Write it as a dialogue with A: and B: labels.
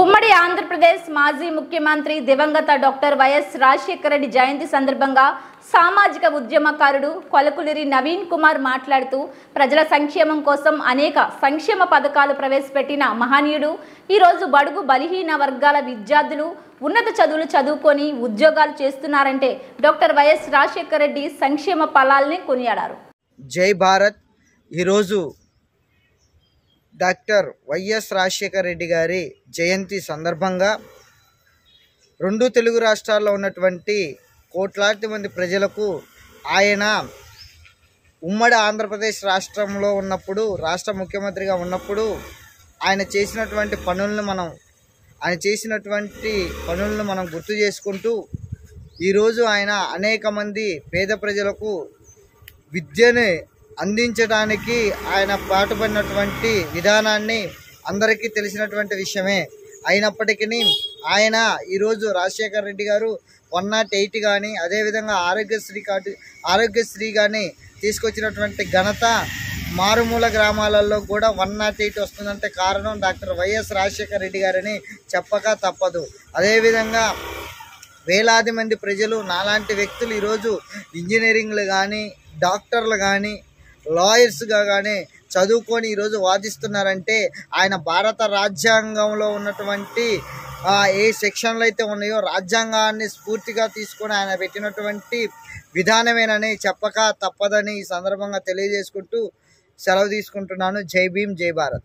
A: ఉమ్మడి ఆంధ్రప్రదేశ్ మాజీ ముఖ్యమంత్రి దివంగత డాక్టర్ వైఎస్ రాజశేఖర రెడ్డి జయంతి సందర్భంగా సామాజిక ఉద్యమకారుడు కొలకులిరి నవీన్ కుమార్ మాట్లాడుతూ ప్రజల సంక్షేమం కోసం అనేక సంక్షేమ పథకాలు ప్రవేశపెట్టిన మహనీయుడు ఈ రోజు బడుగు బలహీన వర్గాల విద్యార్థులు ఉన్నత చదువులు చదువుకొని ఉద్యోగాలు చేస్తున్నారంటే డాక్టర్ వైఎస్ రాజశేఖర రెడ్డి సంక్షేమ ఫలాల్ని కొనియాడారు.
B: జై భారత్. ఈరోజు డాక్టర్ వైఎస్ రాజశేఖర రెడ్డి గారి జయంతి సందర్భంగా రెండు తెలుగు రాష్ట్రాల్లో ఉన్నటువంటి కోట్లాది మంది ప్రజలకు ఆయన ఉమ్మడి ఆంధ్రప్రదేశ్ రాష్ట్రంలో ఉన్నప్పుడు రాష్ట్ర ముఖ్యమంత్రిగా ఉన్నప్పుడు ఆయన చేసినటువంటి పనులను మనం గుర్తు చేసుకుంటూ ఈరోజు ఆయన అనేక మంది పేద ప్రజలకు విద్యను అందించడానికి ఆయన పాటుపడినటువంటి విధానాన్ని అందరికీ తెలిసినటువంటి విషయమే. అయినప్పటికీ ఆయన ఈరోజు రాజశేఖర రెడ్డి గారు 108 కానీ అదేవిధంగా ఆరోగ్యశ్రీ కానీ తీసుకొచ్చినటువంటి ఘనత మారుమూల గ్రామాలలో కూడా 108 వస్తుందంటే కారణం డాక్టర్ వైఎస్ రాజశేఖర రెడ్డి గారని చెప్పక తప్పదు. అదేవిధంగా వేలాది మంది ప్రజలు నాలాంటి వ్యక్తులు ఈరోజు ఇంజనీరింగ్లు కానీ డాక్టర్లు కానీ లాయర్స్గా కానీ చదువుకొని ఈరోజు వాదిస్తున్నారంటే ఆయన భారత రాజ్యాంగంలో ఉన్నటువంటి ఏ సెక్షన్లు అయితే ఉన్నాయో రాజ్యాంగాన్ని స్ఫూర్తిగా తీసుకొని ఆయన పెట్టినటువంటి విధానమేనని చెప్పక తప్పదని ఈ సందర్భంగా తెలియజేసుకుంటూ సెలవు తీసుకుంటున్నాను. జై భీమ్, జై భారత్.